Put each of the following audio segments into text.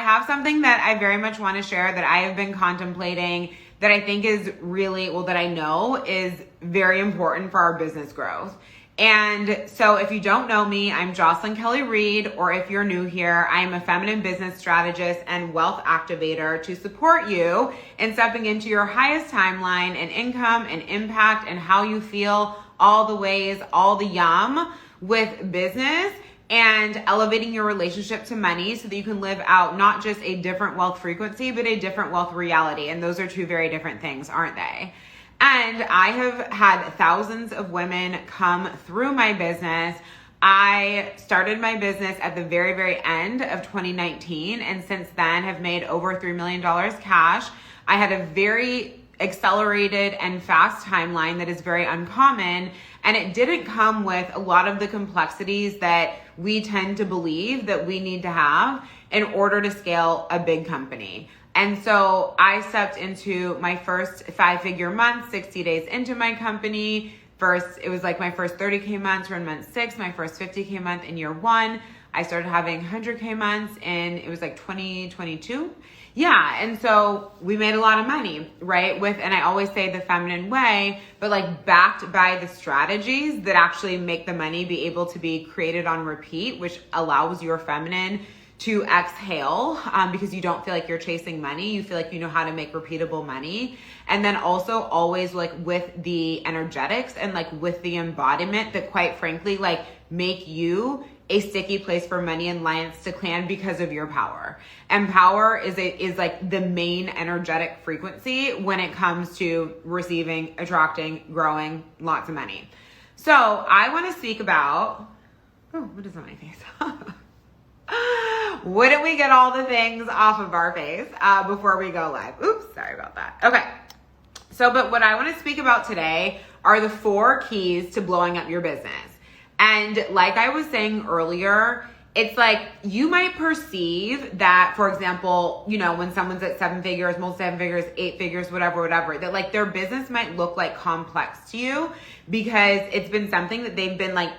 have something that I very much want to share that I have been contemplating that I think is really, well, that I know is very important for our business growth. And so if you don't know me, I'm Jocelyn Kelly Reed, or if you're new here, I'm a feminine business strategist and wealth activator to support you in stepping into your highest timeline and income and impact and how you feel, all the ways, all the yum with business, and elevating your relationship to money so that you can live out not just a different wealth frequency, but a different wealth reality. And those are two very different things, aren't they? And I have had thousands of women come through my business. I started my business at the very, very end of 2019. And since then have made over $3 million cash. I had a very accelerated and fast timeline that is very uncommon. And it didn't come with a lot of the complexities that we tend to believe that we need to have in order to scale a big company. And so I stepped into my first 5-figure month, 60 days into my company. First, it was like my first 30K months were in month 6, my first 50K month in year 1. I started having 100K months in, it was like 2022. Yeah, and so we made a lot of money, right? And I always say the feminine way, but like backed by the strategies that actually make the money be able to be created on repeat, which allows your feminine to exhale because you don't feel like you're chasing money. You feel like you know how to make repeatable money. And then also always like with the energetics and like with the embodiment that quite frankly, like make you a sticky place for money and alliance to clan because of your power. And power is like the main energetic frequency when it comes to receiving, attracting, growing lots of money. So I want to speak about, what is on my face? Wouldn't we get all the things off of our face before we go live? Oops, sorry about that. Okay. But what I want to speak about today are the 4 keys to blowing up your business. And like I was saying earlier, it's like you might perceive that, for example, you know, when someone's at 7 figures, multi 7 figures, 8 figures, whatever, that like their business might look like complex to you because it's been something that they've been like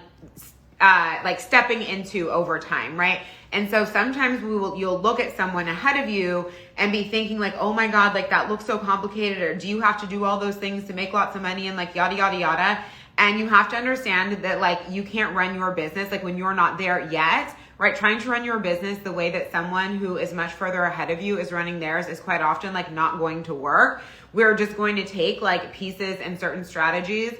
stepping into over time, right? And so sometimes you'll look at someone ahead of you and be thinking like, oh my God, like that looks so complicated, or do you have to do all those things to make lots of money and like yada, yada, yada. And you have to understand that like you can't run your business like when you're not there yet, right? Trying to run your business the way that someone who is much further ahead of you is running theirs is quite often like not going to work. We're just going to take like pieces and certain strategies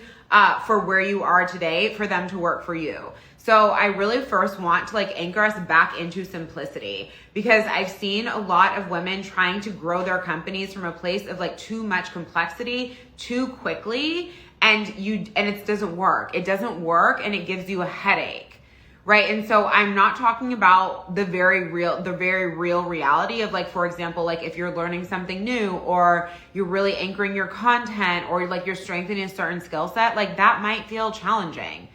for where you are today for them to work for you. So I really first want to like anchor us back into simplicity because I've seen a lot of women trying to grow their companies from a place of like too much complexity too quickly, and it doesn't work. It doesn't work and it gives you a headache, right? And so I'm not talking about the very real reality of like, for example, like if you're learning something new or you're really anchoring your content or like you're strengthening a certain skill set, like that might feel challenging.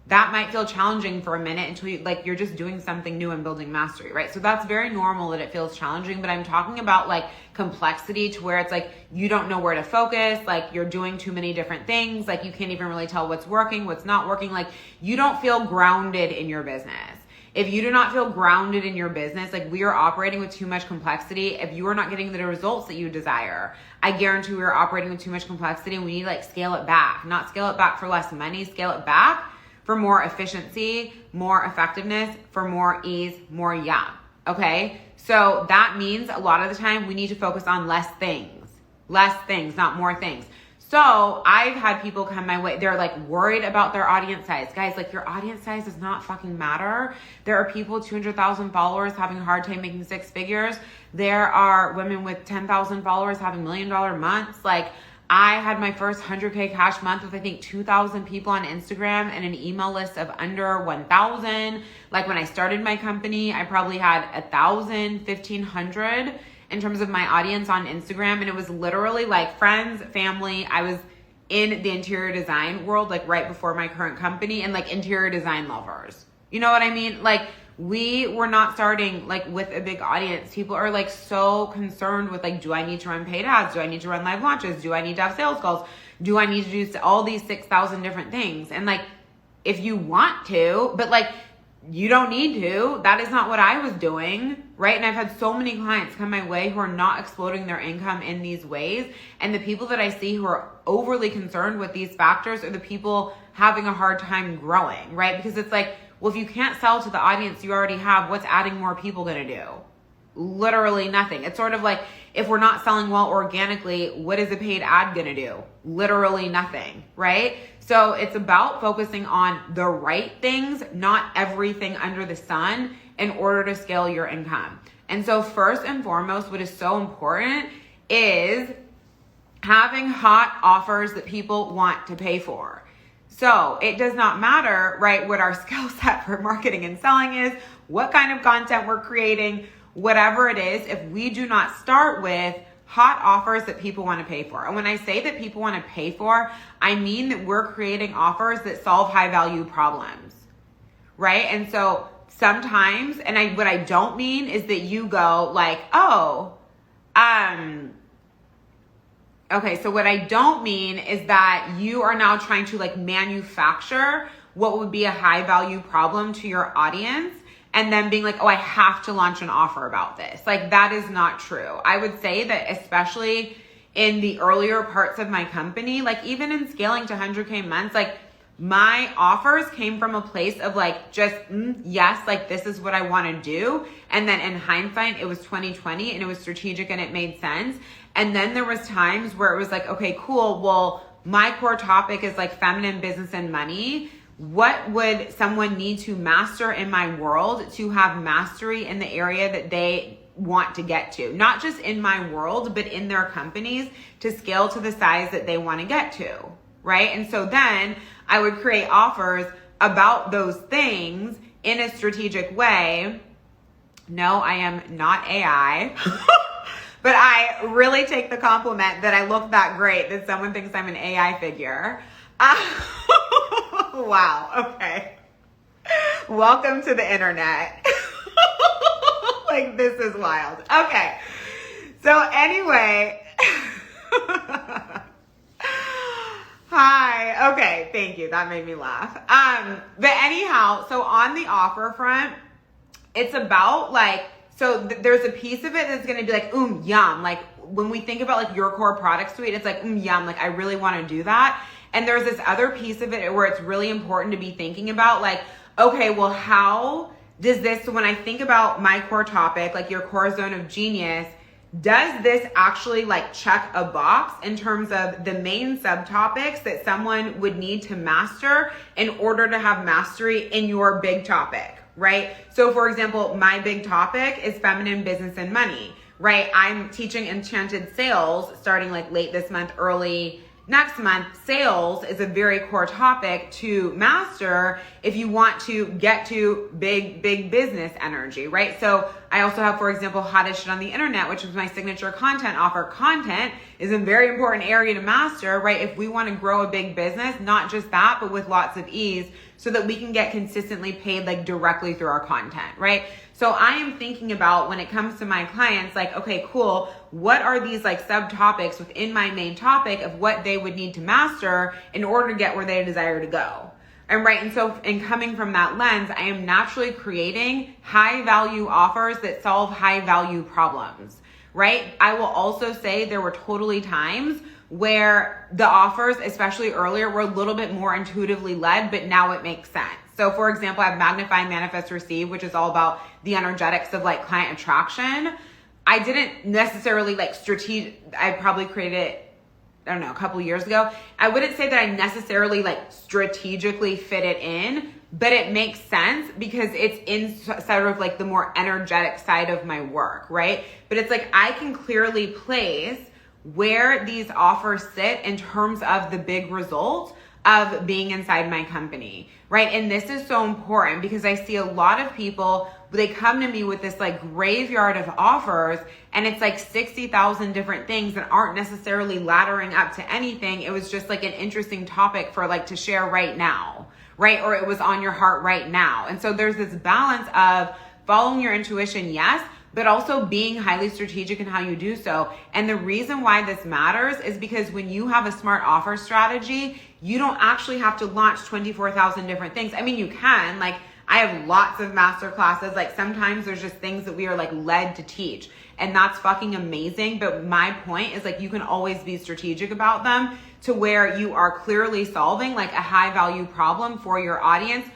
That might feel challenging for a minute until you're just doing something new and building mastery, right? So that's very normal that it feels challenging, but I'm talking about like complexity to where it's like you don't know where to focus, like you're doing too many different things, like you can't even really tell what's working, what's not working, like you don't feel grounded in your business. If you do not feel grounded in your business, like we are operating with too much complexity, if you are not getting the results that you desire, I guarantee we are operating with too much complexity and we need to like scale it back, not scale it back for less money, scale it back for more efficiency, more effectiveness, for more ease, more yum, okay? So that means a lot of the time we need to focus on less things, not more things. So I've had people come my way, they're like worried about their audience size. Guys, like your audience size does not fucking matter. There are people, 200,000 followers having a hard time making 6 figures. There are women with 10,000 followers having $1 million months. Like I had my first 100K cash month with I think 2,000 people on Instagram and an email list of under 1,000. Like when I started my company, I probably had 1,000, 1,500 in terms of my audience on Instagram. And it was literally like friends, family. I was in the interior design world, like right before my current company, and like interior design lovers. You know what I mean? Like we were not starting like with a big audience. People are like so concerned with like, do I need to run paid ads? Do I need to run live launches? Do I need to have sales calls? Do I need to do all these 6,000 different things? And like, if you want to, but like you don't need to. That is not what I was doing, right? And I've had so many clients come my way who are not exploding their income in these ways. And the people that I see who are overly concerned with these factors are the people having a hard time growing, right? Because it's like, well, if you can't sell to the audience you already have, what's adding more people gonna do? Literally nothing. It's sort of like, if we're not selling well organically, what is a paid ad gonna do? Literally nothing, right? So it's about focusing on the right things, not everything under the sun, in order to scale your income. And so first and foremost, what is so important is having hot offers that people want to pay for. So it does not matter, right, what our skill set for marketing and selling is, what kind of content we're creating, whatever it is, if we do not start with hot offers that people want to pay for. And when I say that people want to pay for, I mean that we're creating offers that solve high value problems, right? And so sometimes, and what I don't mean is that you go like, okay, so what I don't mean is that you are now trying to like manufacture what would be a high value problem to your audience and then being like, oh, I have to launch an offer about this. Like, that is not true. I would say that especially in the earlier parts of my company, like even in scaling to 100K months, like my offers came from a place of like, just, yes, like this is what I want to do. And then in hindsight, it was 2020 and it was strategic and it made sense. And then there was times where it was like, okay, cool. Well, my core topic is like feminine business and money. What would someone need to master in my world to have mastery in the area that they want to get to? Not just in my world, but in their companies to scale to the size that they want to get to, right? And so then I would create offers about those things in a strategic way. No, I am not AI. But I really take the compliment that I look that great that someone thinks I'm an AI figure. Wow, okay. Welcome to the internet. Like, this is wild. Okay. So anyway. Hi. Okay, thank you. That made me laugh. But anyhow, so on the offer front, it's about like, so there's a piece of it that's going to be like, yum. Like when we think about like your core product suite, it's like, yum. Like I really want to do that. And there's this other piece of it where it's really important to be thinking about like, okay, well, how does this, so when I think about my core topic, like your core zone of genius, does this actually like check a box in terms of the main subtopics that someone would need to master in order to have mastery in your big topic, right? So for example, my big topic is feminine business and money, right? I'm teaching enchanted sales starting like late this month, early next month. Sales is a very core topic to master if you want to get to big business energy, right? So I also have, for example, hottest shit on the internet, which is my signature content offer. Content is a very important area to master, right? If we want to grow a big business, not just that, but with lots of ease so that we can get consistently paid like directly through our content, right? So I am thinking about when it comes to my clients, like, okay, cool. What are these like subtopics within my main topic of what they would need to master in order to get where they desire to go? And right. And so in coming from that lens, I am naturally creating high value offers that solve high value problems, right? I will also say there were totally times where the offers, especially earlier, were a little bit more intuitively led, but now it makes sense. So for example, I have Magnify, Manifest, Receive, which is all about the energetics of like client attraction. I didn't necessarily like I probably created it, I don't know, a couple years ago. I wouldn't say that I necessarily like strategically fit it in, but it makes sense because it's in sort of like the more energetic side of my work, right? But it's like I can clearly place where these offers sit in terms of the big result of being inside my company, right? And this is so important because I see a lot of people, they come to me with this like graveyard of offers and it's like 60,000 different things that aren't necessarily laddering up to anything. It was just like an interesting topic for like to share right now, right? Or it was on your heart right now. And so there's this balance of following your intuition, yes, but also being highly strategic in how you do so. And the reason why this matters is because when you have a smart offer strategy, you don't actually have to launch 24,000 different things. I mean, you can, like, I have lots of master classes. Like sometimes there's just things that we are like led to teach, and that's fucking amazing. But my point is like, you can always be strategic about them to where you are clearly solving like a high value problem for your audience,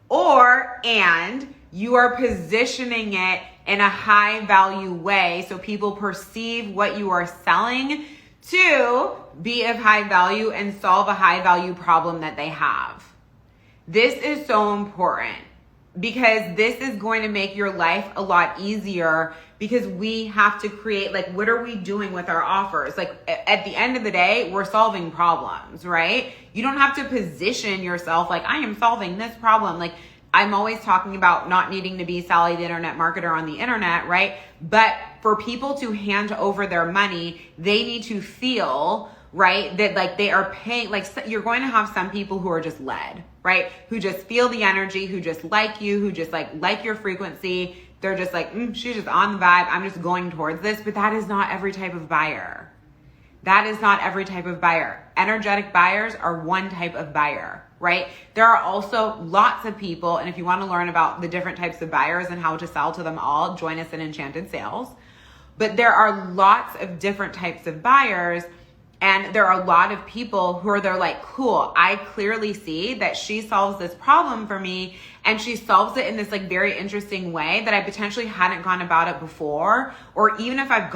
and you are positioning it in a high value way so people perceive what you are selling to be of high value and solve a high value problem that they have. This is so important because this is going to make your life a lot easier, because we have to create, like, what are we doing with our offers? Like at the end of the day, we're solving problems, right? You don't have to position yourself like, I am solving this problem. Like, I'm always talking about not needing to be Sally the internet marketer on the internet, right? But for people to hand over their money, they need to feel, right, that like they are paying, like you're going to have some people who are just led, right? Who just feel the energy, who just like you, who just like your frequency. They're just like, she's just on the vibe. I'm just going towards this. But that is not every type of buyer. That is not every type of buyer. Energetic buyers are one type of buyer, right? There are also lots of people, and if you want to learn about the different types of buyers and how to sell to them all, join us in Enchanted Sales. But there are lots of different types of buyers, and there are a lot of people who are, they're like, cool, I clearly see that she solves this problem for me, and she solves it in this like very interesting way that I potentially hadn't gone about it before, or even if I've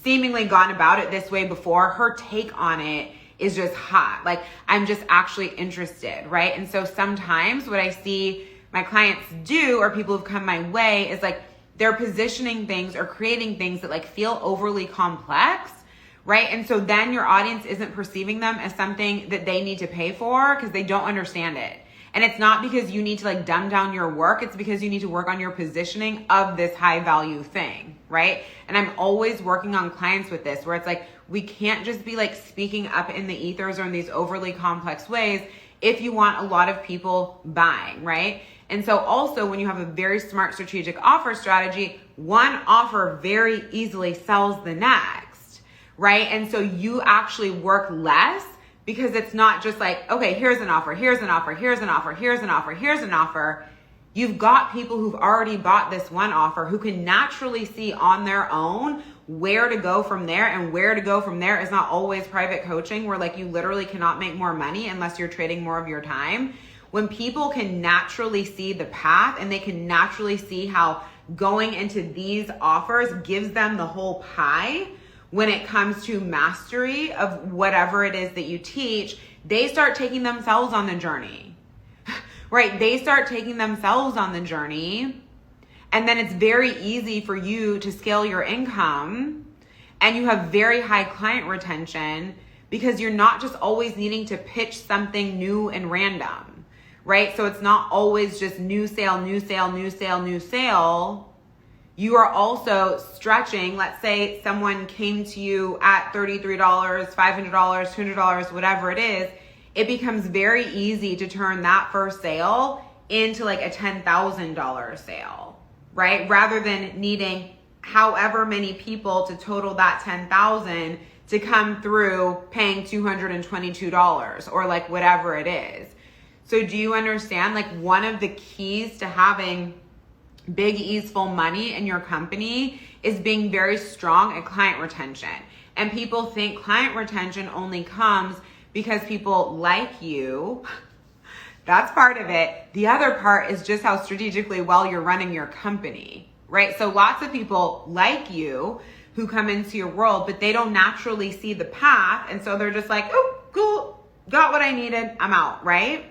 seemingly gone about it this way before, her take on it is just hot. Like, I'm just actually interested, right? And so sometimes what I see my clients do, or people who've come my way, is like they're positioning things or creating things that like feel overly complex, right? And so then your audience isn't perceiving them as something that they need to pay for because they don't understand it. And it's not because you need to like dumb down your work. It's because you need to work on your positioning of this high value thing, right? And I'm always working on clients with this, where it's like, we can't just be like speaking up in the ethers or in these overly complex ways if you want a lot of people buying, right? And so also when you have a very smart strategic offer strategy, one offer very easily sells the next, right? And so you actually work less, because it's not just like, okay, here's an offer, here's an offer, here's an offer, here's an offer, here's an offer. You've got people who've already bought this one offer who can naturally see on their own where to go from there. And where to go from there is not always private coaching, where like you literally cannot make more money unless you're trading more of your time. When people can naturally see the path and they can naturally see how going into these offers gives them the whole pie, when it comes to mastery of whatever it is that you teach, they start taking themselves on the journey, right? They start taking themselves on the journey, and then it's very easy for you to scale your income, and you have very high client retention because you're not just always needing to pitch something new and random, right? So it's not always just new sale, new sale, new sale, new sale. You are also stretching. Let's say someone came to you at $33, $500, $200, whatever it is. It becomes very easy to turn that first sale into like a $10,000 sale, right? Rather than needing however many people to total that $10,000 to come through paying $222 or like whatever it is. So do you understand? Like, one of the keys to having big, easeful money in your company is being very strong at client retention. And people think client retention only comes because people like you. That's part of it. The other part is just how strategically well you're running your company, right? So lots of people like you who come into your world, but they don't naturally see the path. And so they're just like, oh, cool, got what I needed, I'm out, right?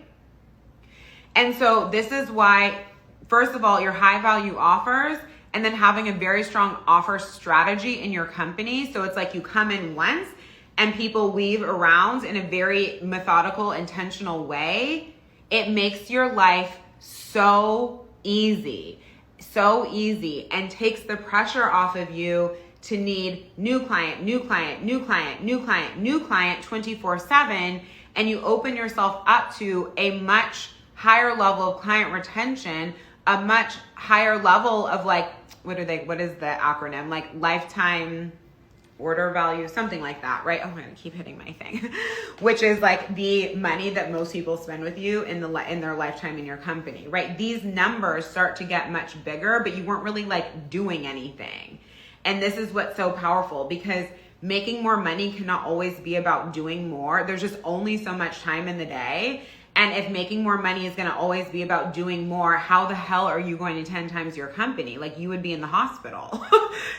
And so this is why, first of all, your high value offers, and then having a very strong offer strategy in your company. So it's like you come in once and people weave around in a very methodical, intentional way. It makes your life so easy, and takes the pressure off of you to need new client, new client, new client, new client, new client 24/7. And you open yourself up to a much higher level of client retention, a much higher level of like, what is the acronym? Like lifetime order value, something like that, right? Oh, I'm gonna keep hitting my thing, which is like the money that most people spend with you in their lifetime in your company, right? These numbers start to get much bigger, but you weren't really like doing anything. And this is what's so powerful, because making more money cannot always be about doing more. There's just only so much time in the day. And if making more money is going to always be about doing more, how the hell are you going to 10 times your company? Like, you would be in the hospital,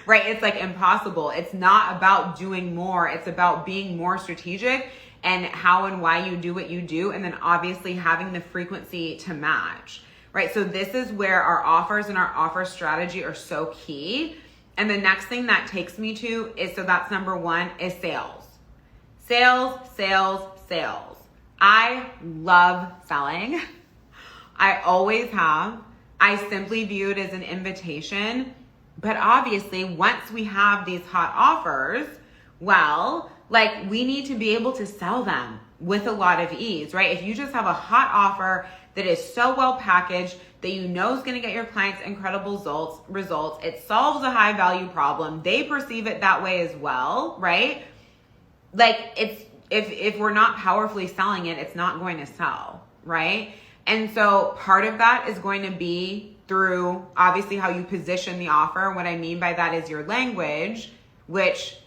right? It's like impossible. It's not about doing more. It's about being more strategic and how and why you do what you do. And then obviously having the frequency to match, right? So this is where our offers and our offer strategy are so key. And the next thing that takes me to is, so that's number one, is sales. Sales, sales, sales. I love selling. I always have. I simply view it as an invitation. But obviously, once we have these hot offers, well, like, we need to be able to sell them with a lot of ease, right? If you just have a hot offer that is so well packaged that you know is going to get your clients incredible results, it solves a high value problem, they perceive it that way as well, right? Like, it's, if we're not powerfully selling it, it's not going to sell, right? And so part of that is going to be through obviously how you position the offer. What I mean by that is your language, which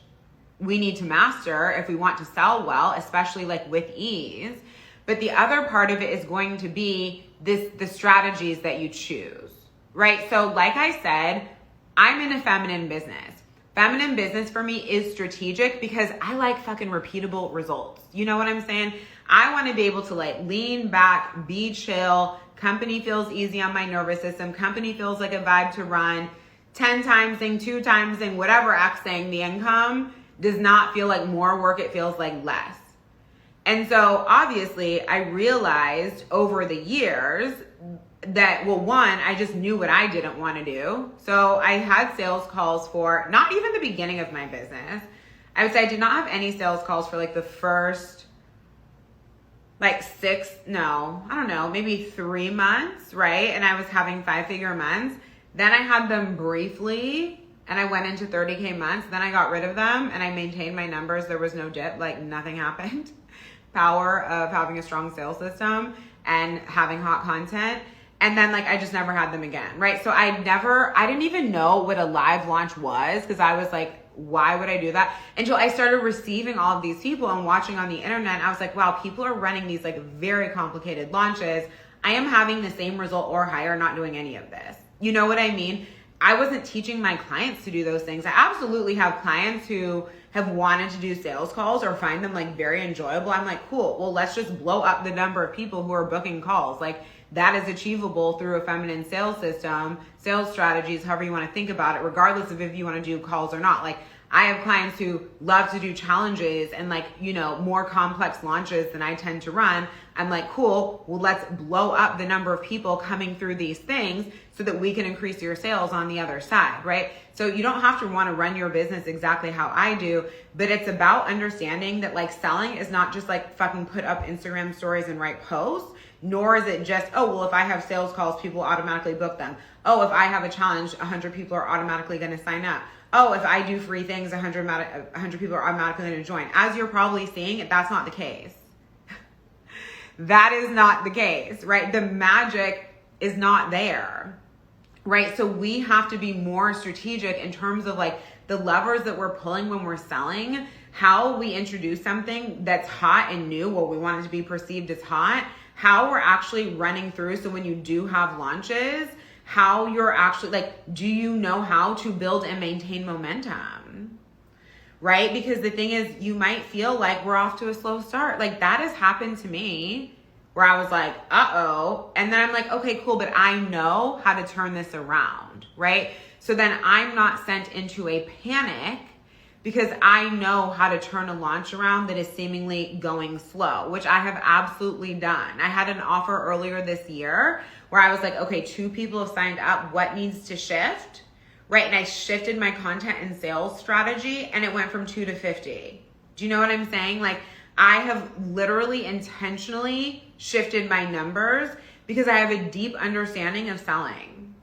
we need to master if we want to sell well, especially like with ease. But the other part of it is going to be the strategies that you choose, right? So like I said, I'm in a feminine business. Feminine business for me is strategic because I like fucking repeatable results. You know what I'm saying? I want to be able to like lean back, be chill. Company feels easy on my nervous system. Company feels like a vibe to run. 10 timesing, 2 timesing, whatever Xing the income does not feel like more work. It feels like less. And so obviously I realized over the years that, well, one, I just knew what I didn't want to do. So I had sales calls for not even the beginning of my business. I would say I did not have any sales calls for like the first like maybe 3 months, right? And I was having 5-figure months. Then I had them briefly and I went into 30K months. Then I got rid of them and I maintained my numbers. There was no dip, like nothing happened. Power of having a strong sales system and having hot content. And then like, I just never had them again, right? So I didn't even know what a live launch was, because I was like, why would I do that? Until I started receiving all of these people and watching on the internet. And I was like, wow, people are running these like very complicated launches. I am having the same result or higher, not doing any of this. You know what I mean? I wasn't teaching my clients to do those things. I absolutely have clients who have wanted to do sales calls or find them like very enjoyable. I'm like, cool, well, let's just blow up the number of people who are booking calls. Like, that is achievable through a feminine sales system, sales strategies, however you want to think about it, regardless of if you want to do calls or not. Like, I have clients who love to do challenges and like, you know, more complex launches than I tend to run. I'm like, cool, well, let's blow up the number of people coming through these things so that we can increase your sales on the other side, right? So you don't have to want to run your business exactly how I do, but it's about understanding that like selling is not just like fucking put up Instagram stories and write posts, nor is it just, oh, well, if I have sales calls, people automatically book them. Oh, if I have a challenge, 100 people are automatically going to sign up. Oh, if I do free things, 100 people are automatically going to join. As you're probably seeing, that's not the case. That is not the case, right? The magic is not there, right? So we have to be more strategic in terms of like the levers that we're pulling when we're selling, how we introduce something that's hot and new, what we want it to be perceived as hot, how we're actually running through. So when you do have launches, how you're actually like, do you know how to build and maintain momentum, right? Because the thing is, you might feel like we're off to a slow start. Like, that has happened to me where I was like, uh-oh. And then I'm like, okay, cool. But I know how to turn this around, right? So then I'm not sent into a panic because I know how to turn a launch around that is seemingly going slow, which I have absolutely done. I had an offer earlier this year where I was like, okay, 2 people have signed up. What needs to shift, right? And I shifted my content and sales strategy and it went from 2 to 50. Do you know what I'm saying? Like, I have literally intentionally shifted my numbers because I have a deep understanding of selling,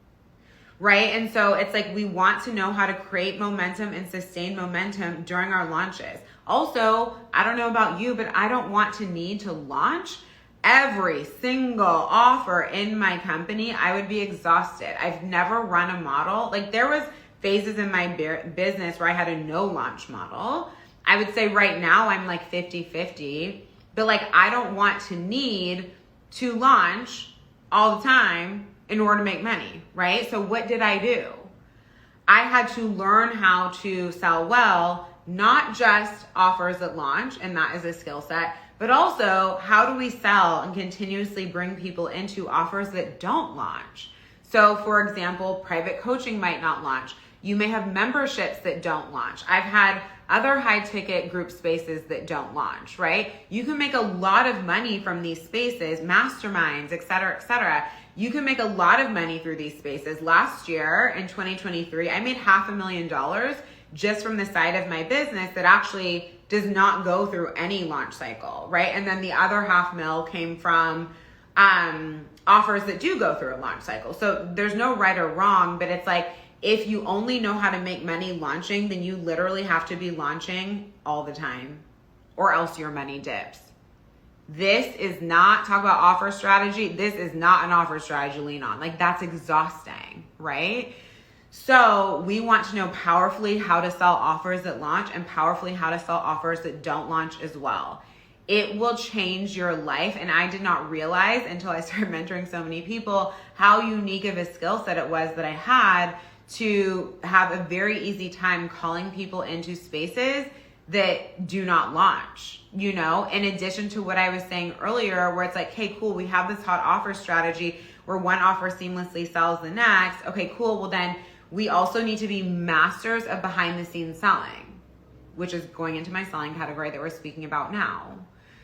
right? And so it's like we want to know how to create momentum and sustain momentum during our launches. Also, I don't know about you, but I don't want to need to launch every single offer in my company. I would be exhausted. I've never run a model. Like there was phases in my business where I had a no launch model. I would say right now I'm like 50-50, but like I don't want to need to launch all the time in order to make money, right? So what did I do? I had to learn how to sell well, not just offers at launch, and that is a skill set, but also how do we sell and continuously bring people into offers that don't launch? So for example, private coaching might not launch. You may have memberships that don't launch. I've had other high ticket group spaces that don't launch, right? You can make a lot of money from these spaces, masterminds, et cetera, et cetera. You can make a lot of money through these spaces. Last year in 2023, I made $500,000 just from the side of my business that actually does not go through any launch cycle, right? And then the other $500,000 came from offers that do go through a launch cycle. So there's no right or wrong, but it's like, if you only know how to make money launching, then you literally have to be launching all the time or else your money dips. This is not, talk about offer strategy. This is not an offer strategy to lean on. Like that's exhausting, right? So we want to know powerfully how to sell offers that launch and powerfully how to sell offers that don't launch as well. It will change your life. And I did not realize until I started mentoring so many people how unique of a skill set it was that I had to have a very easy time calling people into spaces that do not launch, you know, in addition to what I was saying earlier, where it's like, hey, cool, we have this hot offer strategy where one offer seamlessly sells the next. Okay, cool. Well, then we also need to be masters of behind the scenes selling, which is going into my selling category that we're speaking about now.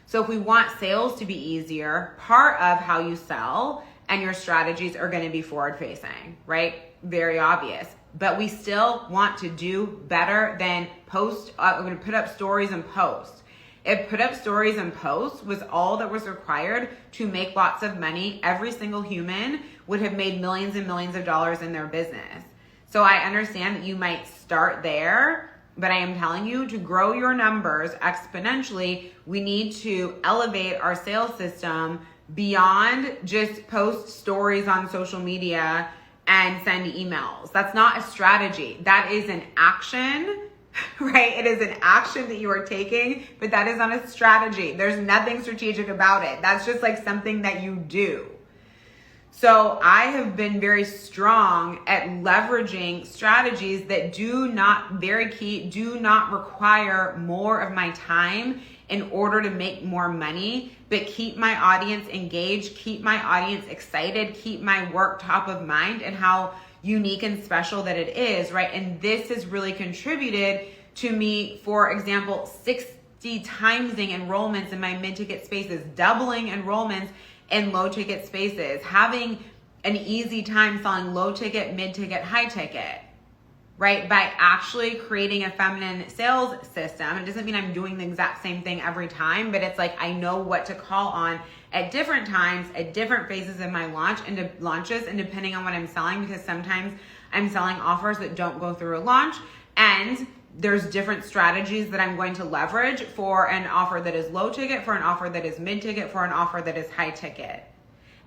So if we want sales to be easier, part of how you sell and your strategies are going to be forward facing, right? Very obvious. But we still want to do better than post. We're going to put up stories and post. If put up stories and post was all that was required to make lots of money, every single human would have made millions and millions of dollars in their business. So I understand that you might start there, but I am telling you, to grow your numbers exponentially, we need to elevate our sales system beyond just post stories on social media and send emails. That's not a strategy. That is an action, right? It is an action that you are taking, but that is not a strategy. There's nothing strategic about it. That's just like something that you do. So I have been very strong at leveraging strategies that do not require more of my time in order to make more money, but keep my audience engaged, keep my audience excited, keep my work top of mind, and how unique and special that it is, right? And this has really contributed to me, for example, 60 timesing enrollments in my mid-ticket spaces, doubling enrollments in low-ticket spaces, having an easy time selling low-ticket, mid-ticket, high-ticket, right? By actually creating a feminine sales system. It doesn't mean I'm doing the exact same thing every time, but it's like I know what to call on at different times, at different phases of my launches, and depending on what I'm selling, because sometimes I'm selling offers that don't go through a launch, and there's different strategies that I'm going to leverage for an offer that is low ticket, for an offer that is mid ticket, for an offer that is high ticket.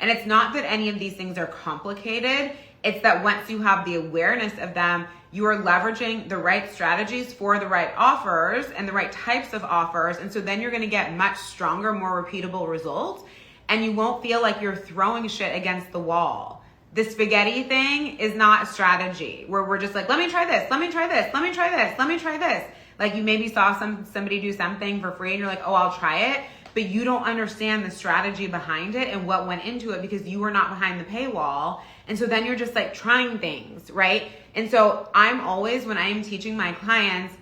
And it's not that any of these things are complicated. It's that once you have the awareness of them, you are leveraging the right strategies for the right offers and the right types of offers. And so then you're going to get much stronger, more repeatable results. And you won't feel like you're throwing shit against the wall. The spaghetti thing is not a strategy where we're just like, let me try this, let me try this, let me try this, let me try this. Like you maybe saw somebody do something for free and you're like, oh, I'll try it. But you don't understand the strategy behind it and what went into it because you were not behind the paywall. And so then you're just like trying things, right? And so I'm always, when I am teaching my clients,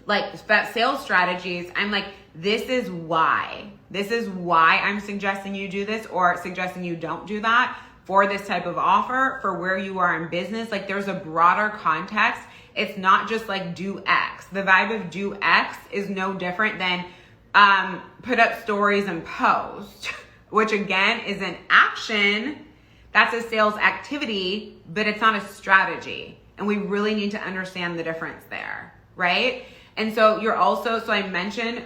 like sales strategies, I'm like, this is why I'm suggesting you do this or suggesting you don't do that for this type of offer, for where you are in business. Like there's a broader context. It's not just like do X. The vibe of do X is no different than put up stories and post, which again is an action, That's a sales activity, but it's not a strategy. And we really need to understand the difference there, right? And so you're also, so I mentioned,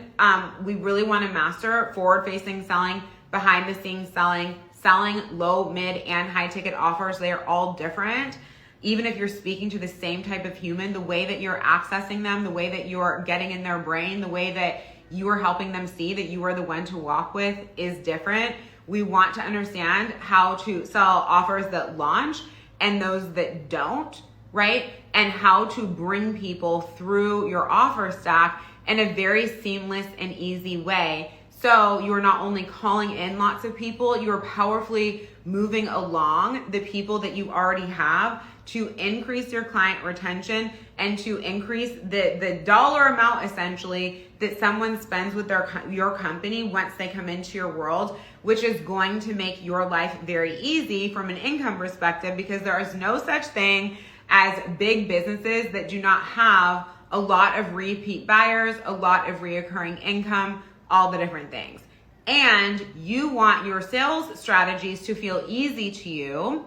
we really want to master forward-facing selling, behind-the-scenes selling, selling low, mid, and high-ticket offers. They are all different. Even if you're speaking to the same type of human, the way that you're accessing them, the way that you're getting in their brain, the way that you are helping them see that you are the one to walk with is different. We want to understand how to sell offers that launch and those that don't, right? And how to bring people through your offer stack in a very seamless and easy way. So you're not only calling in lots of people, you're powerfully moving along the people that you already have to increase your client retention and to increase the dollar amount essentially that someone spends with your company once they come into your world, which is going to make your life very easy from an income perspective, because there is no such thing as big businesses that do not have a lot of repeat buyers, a lot of reoccurring income, all the different things. And you want your sales strategies to feel easy to you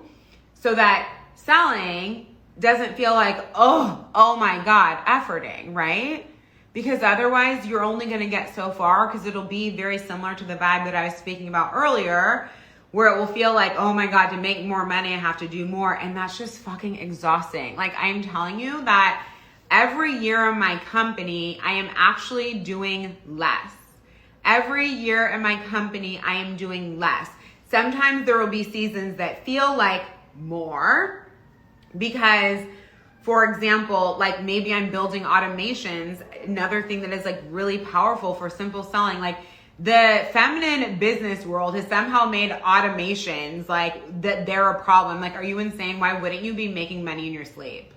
so that selling doesn't feel like, oh my God, efforting, right? Because otherwise you're only going to get so far, because it'll be very similar to the vibe that I was speaking about earlier, where it will feel like, oh my God, to make more money, I have to do more. And that's just fucking exhausting. Like, I'm telling you that every year in my company, I am actually doing less. Every year in my company, I am doing less. Sometimes there will be seasons that feel like more, because, for example, like maybe I'm building automations. Another thing that is like really powerful for simple selling, like the feminine business world has somehow made automations like that they're a problem. Like, are you insane? Why wouldn't you be making money in your sleep?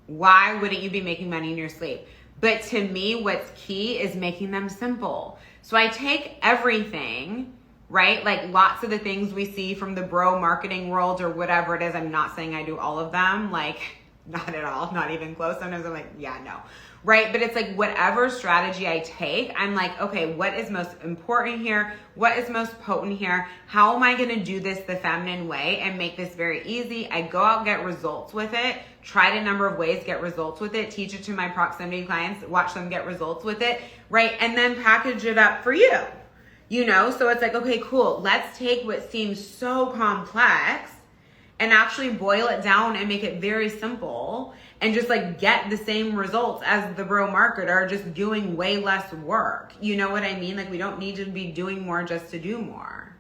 Why wouldn't you be making money in your sleep? But to me, what's key is making them simple. So I take everything, right? Like lots of the things we see from the bro marketing world or whatever it is. I'm not saying I do all of them, like not at all, not even close. Sometimes I'm like, yeah, no. Right? But it's like whatever strategy I take, I'm like, okay, what is most important here? What is most potent here? How am I going to do this the feminine way and make this very easy? I go out, get results with it, try it a number of ways, get results with it, teach it to my proximity clients, watch them get results with it, right? And then package it up for you, you know? So it's like, okay, cool. Let's take what seems so complex and actually boil it down and make it very simple and just like get the same results as the bro marketer, just doing way less work. You know what I mean? Like, we don't need to be doing more just to do more.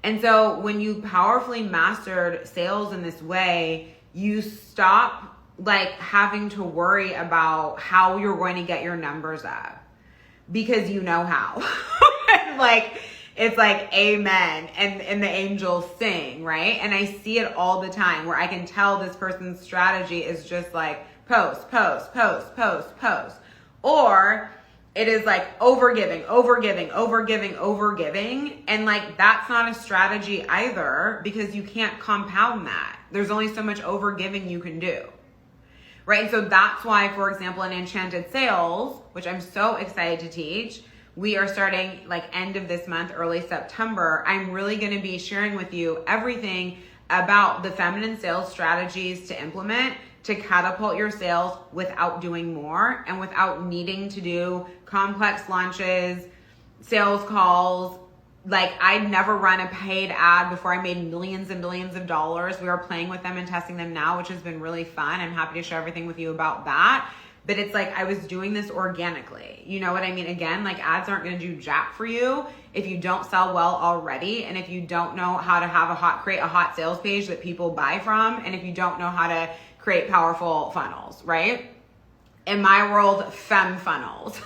And so when you powerfully mastered sales in this way, you stop like having to worry about how you're going to get your numbers up, because you know how. Like, it's like amen and the angels sing, right? And I see it all the time where I can tell this person's strategy is just like post. Or it is like overgiving. And like, that's not a strategy either, because you can't compound that. There's only so much overgiving you can do. Right? And so that's why, for example, in Enchanted Sales, which I'm so excited to teach, we are starting like end of this month, early September. I'm really going to be sharing with you everything about the feminine sales strategies to implement to catapult your sales without doing more and without needing to do complex launches, sales calls. Like, I'd never run a paid ad before I made millions and millions of dollars. We are playing with them and testing them now, which has been really fun. I'm happy to share everything with you about that. But it's like I was doing this organically. You know what I mean? Again, like, ads aren't going to do jack for you if you don't sell well already, and if you don't know how to create a hot sales page that people buy from, and if you don't know how to create powerful funnels, right? In my world, fem funnels.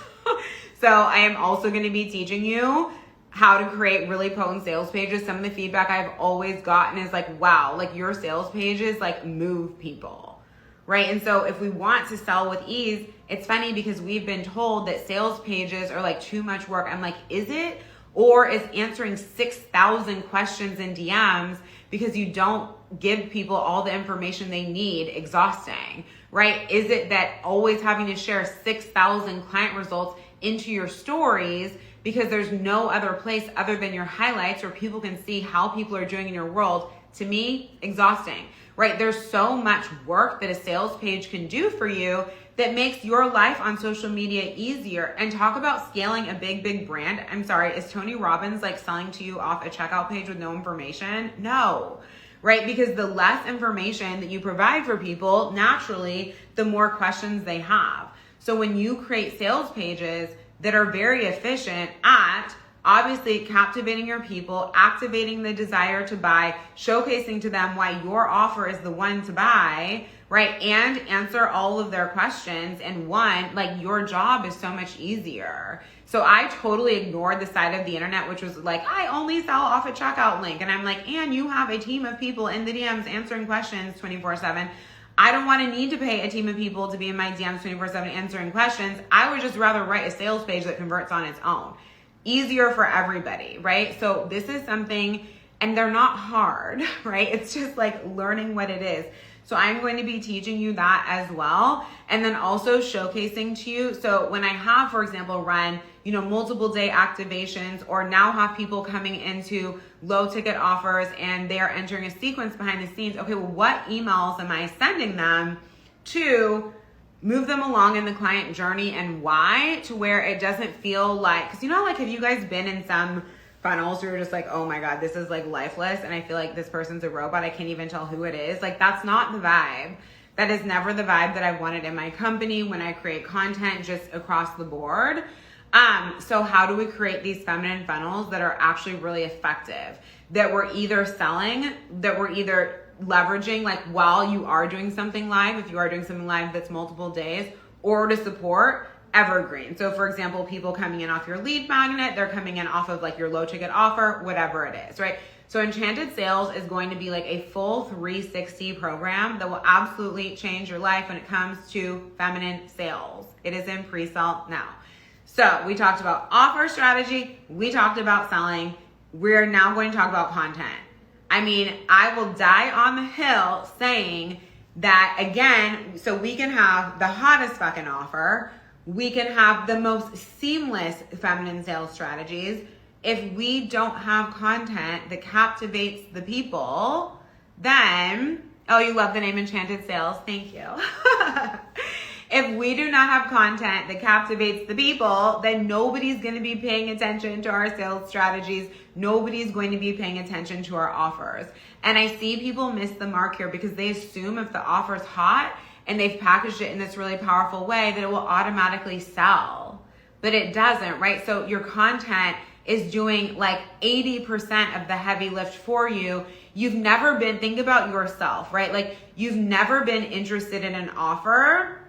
So I am also going to be teaching you how to create really potent sales pages. Some of the feedback I've always gotten is like, wow, like your sales pages like move people. Right? And so if we want to sell with ease, it's funny because we've been told that sales pages are like too much work. I'm like, is it? Or is answering 6,000 questions in DMs because you don't give people all the information they need exhausting? Right? Is it that always having to share 6,000 client results into your stories because there's no other place other than your highlights where people can see how people are doing in your world? To me, exhausting, right? There's so much work that a sales page can do for you that makes your life on social media easier. And talk about scaling a big brand. I'm sorry, is Tony Robbins like selling to you off a checkout page with no information? No, right? Because the less information that you provide for people, naturally, the more questions they have. So when you create sales pages that are very efficient at obviously captivating your people, activating the desire to buy, showcasing to them why your offer is the one to buy, right? And answer all of their questions in one, like your job is so much easier. So I totally ignored the side of the internet, which was like, I only sell off a checkout link. And I'm like, and you have a team of people in the DMs answering questions 24/7. I don't want to need to pay a team of people to be in my DMs 24/7 answering questions. I would just rather write a sales page that converts on its own. Easier for everybody, right? So this is something, and they're not hard, right? It's just like learning what it is. So I'm going to be teaching you that as well. And then also showcasing to you. So when I have, for example, run, multiple day activations, or now have people coming into low ticket offers and they're entering a sequence behind the scenes. Okay, well, what emails am I sending them to move them along in the client journey, and why, to where it doesn't feel like, because like, have you guys been in some funnels where you're just like, oh my God, this is like lifeless and I feel like this person's a robot, I can't even tell who it is. Like, that's not the vibe. That is never the vibe that I've wanted in my company when I create content just across the board. So how do we create these feminine funnels that are actually really effective, that we're either selling, that we're either leveraging like while you are doing something live, if you are doing something live that's multiple days, or to support evergreen. So for example, people coming in off your lead magnet, they're coming in off of like your low ticket offer, whatever it is, right? So Enchanted Sales is going to be like a full 360 program that will absolutely change your life when it comes to feminine sales. It is in pre-sale now. So we talked about offer strategy, we talked about selling, we're now going to talk about content. I mean, I will die on the hill saying that again, so we can have the hottest fucking offer, we can have the most seamless feminine sales strategies. If we don't have content that captivates the people, then, oh, you love the name Enchanted Sales, thank you. If we do not have content that captivates the people, then nobody's going to be paying attention to our sales strategies. Nobody's going to be paying attention to our offers. And I see people miss the mark here because they assume if the offer's hot and they've packaged it in this really powerful way that it will automatically sell. But it doesn't, right? So your content is doing like 80% of the heavy lift for you. You've never been, think about yourself, right? Like you've never been interested in an offer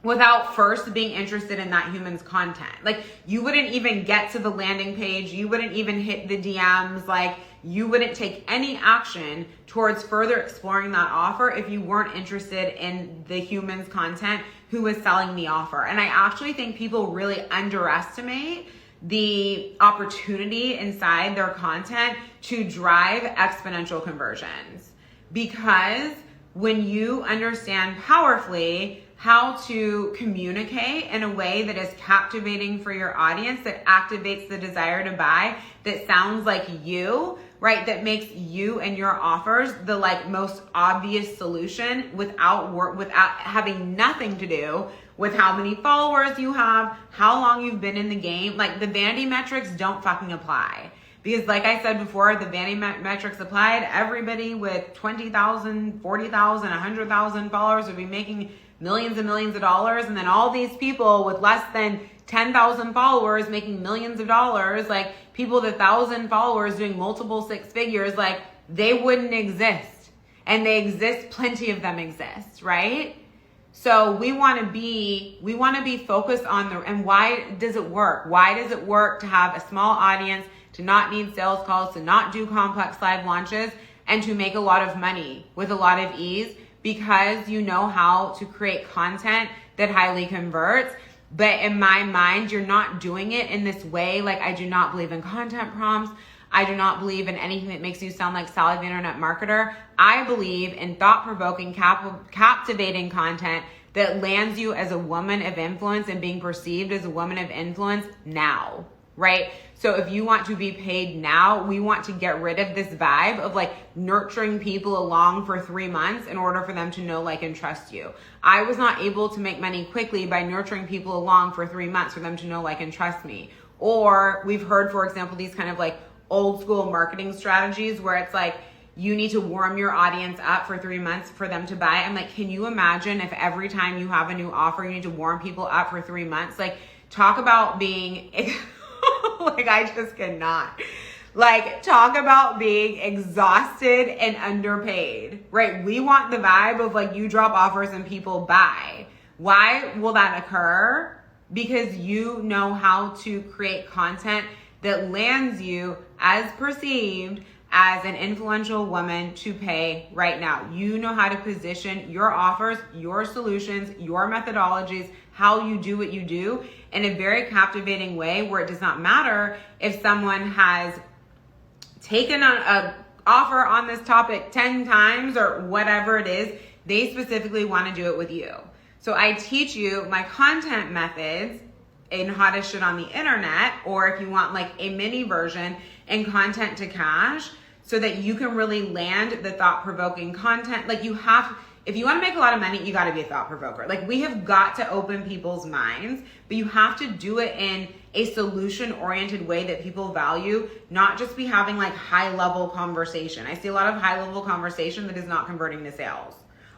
without first being interested in that human's content. Like you wouldn't even get to the landing page. You wouldn't even hit the DMs. Like you wouldn't take any action towards further exploring that offer if you weren't interested in the human's content who was selling the offer. And I actually think people really underestimate the opportunity inside their content to drive exponential conversions. Because when you understand powerfully how to communicate in a way that is captivating for your audience, that activates the desire to buy, that sounds like you, right? That makes you and your offers the like most obvious solution without having nothing to do with how many followers you have, how long you've been in the game. Like the vanity metrics don't fucking apply. Because like I said before, the vanity metrics applied, everybody with 20,000, 40,000, 100,000 followers would be making millions and millions of dollars. And then all these people with less than 10,000 followers making millions of dollars, like people with 1,000 followers doing multiple six figures, like they wouldn't exist. And they exist, plenty of them exist, right? So we want to be focused on and why does it work? Why does it work to have a small audience, to not need sales calls, to not do complex live launches, and to make a lot of money with a lot of ease? Because you know how to create content that highly converts. But in my mind, you're not doing it in this way. Like I do not believe in content prompts. I do not believe in anything that makes you sound like Sally the Internet Marketer. I believe in thought-provoking, captivating content that lands you as a woman of influence and being perceived as a woman of influence now. right? So if you want to be paid now, we want to get rid of this vibe of like nurturing people along for 3 months in order for them to know, like, and trust you. I was not able to make money quickly by nurturing people along for 3 months for them to know, like, and trust me. Or we've heard, for example, these kind of like old school marketing strategies where it's like, you need to warm your audience up for 3 months for them to buy. I'm like, can you imagine if every time you have a new offer, you need to warm people up for 3 months? Like, talk about being, like, I just cannot. Like, talk about being exhausted and underpaid, right? We want the vibe of like, you drop offers and people buy. Why will that occur? Because you know how to create content that lands you as perceived as an influential woman to pay right now. You know how to position your offers, your solutions, your methodologies, how you do what you do in a very captivating way where it does not matter if someone has taken an offer on this topic 10 times or whatever it is. They specifically want to do it with you. So I teach you my content methods in Hottest Shit on the Internet, or if you want like a mini version in Content to Cash, so that you can really land the thought-provoking content. Like, you have, if you want to make a lot of money, you got to be a thought provoker. Like, we have got to open people's minds, but you have to do it in a solution-oriented way that people value, not just be having like high-level conversation. I see a lot of high-level conversation that is not converting to sales,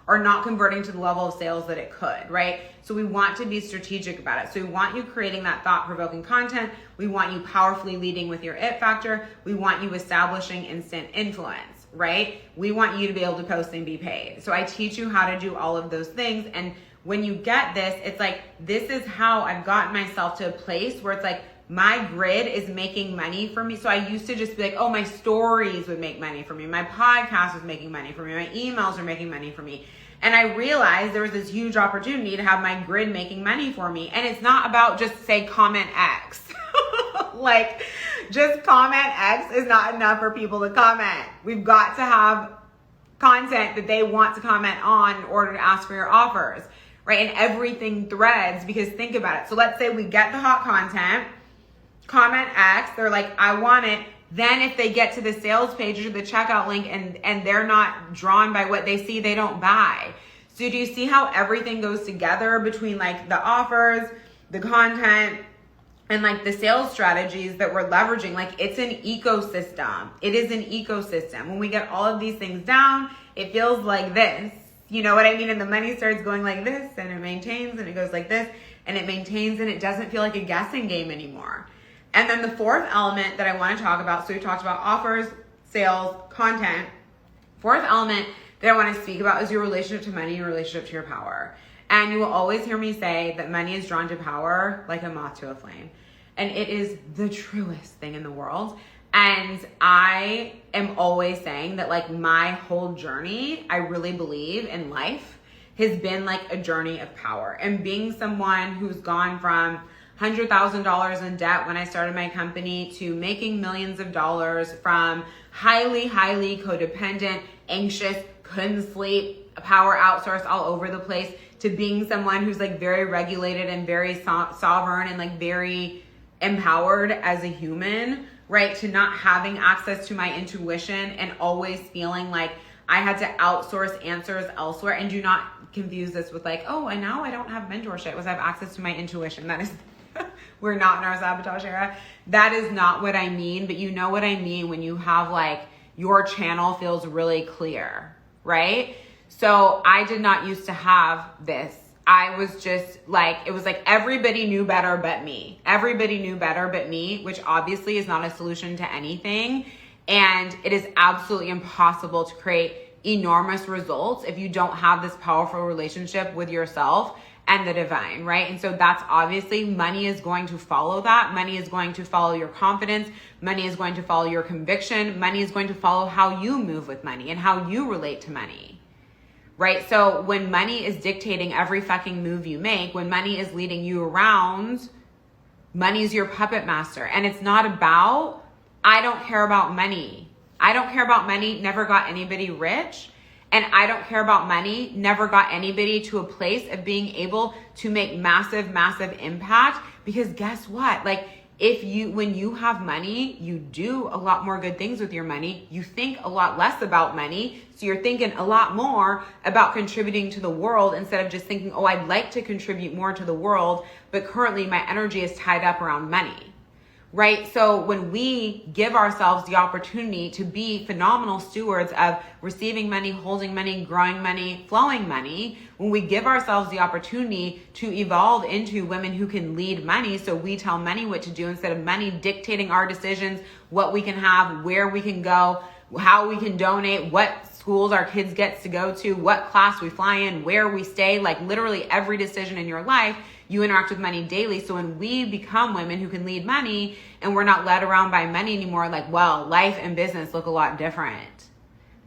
or not converting to the level of sales that it could, right? So we want to be strategic about it. So we want you creating that thought-provoking content. We want you powerfully leading with your it factor. We want you establishing instant influence, right? We want you to be able to post and be paid. So I teach you how to do all of those things. And when you get this, it's like, this is how I've gotten myself to a place where it's like, my grid is making money for me. So I used to just be like, oh, my stories would make money for me. My podcast was making money for me. My emails are making money for me. And I realized there was this huge opportunity to have my grid making money for me. And it's not about just say comment X. Like, just comment X is not enough for people to comment. We've got to have content that they want to comment on in order to ask for your offers, right? And everything threads, because think about it. So let's say we get the hot content, comment X, they're like, I want it. Then if they get to the sales page or the checkout link and they're not drawn by what they see, they don't buy. So do you see how everything goes together between like the offers, the content, and like the sales strategies that we're leveraging? Like, it's an ecosystem. It is an ecosystem. When we get all of these things down, it feels like this. You know what I mean? And the money starts going like this, and it maintains, and it goes like this, and it maintains, and it doesn't feel like a guessing game anymore. And then the fourth element that I want to talk about, so we talked about offers, sales, content. Fourth element that I want to speak about is your relationship to money, your relationship to your power. And you will always hear me say that money is drawn to power like a moth to a flame. And it is the truest thing in the world. And I am always saying that like my whole journey, I really believe in life, has been like a journey of power. And being someone who's gone from $100,000 in debt when I started my company to making millions of dollars, from highly, highly codependent, anxious, couldn't sleep, power outsourced all over the place, to being someone who's like very regulated and very sovereign and like very empowered as a human, right? To not having access to my intuition and always feeling like I had to outsource answers elsewhere. And do not confuse this with like, oh, and now I don't have mentorship because I have access to my intuition. That is, we're not in our sabotage era. That is not what I mean, but you know what I mean when you have like your channel feels really clear, right? So I did not used to have this. I was just like, it was like everybody knew better but me. Everybody knew better but me, which obviously is not a solution to anything. And it is absolutely impossible to create enormous results if you don't have this powerful relationship with yourself and the divine, right? And so that's obviously, money is going to follow that. Money is going to follow your confidence. Money is going to follow your conviction. Money is going to follow how you move with money and how you relate to money. Right? So when money is dictating every fucking move you make, when money is leading you around, money is your puppet master. And it's not about, I don't care about money. I don't care about money, never got anybody rich. And I don't care about money, never got anybody to a place of being able to make massive, massive impact. Because guess what? Like, when you have money, you do a lot more good things with your money. You think a lot less about money. So you're thinking a lot more about contributing to the world instead of just thinking, oh, I'd like to contribute more to the world, but currently my energy is tied up around money. Right? So when we give ourselves the opportunity to be phenomenal stewards of receiving money, holding money, growing money, flowing money, when we give ourselves the opportunity to evolve into women who can lead money, so we tell money what to do instead of money dictating our decisions, what we can have, where we can go, how we can donate, what schools our kids gets to go to, what class we fly in, where we stay, like literally every decision in your life, you interact with money daily. So when we become women who can lead money and we're not led around by money anymore, like, well, life and business look a lot different.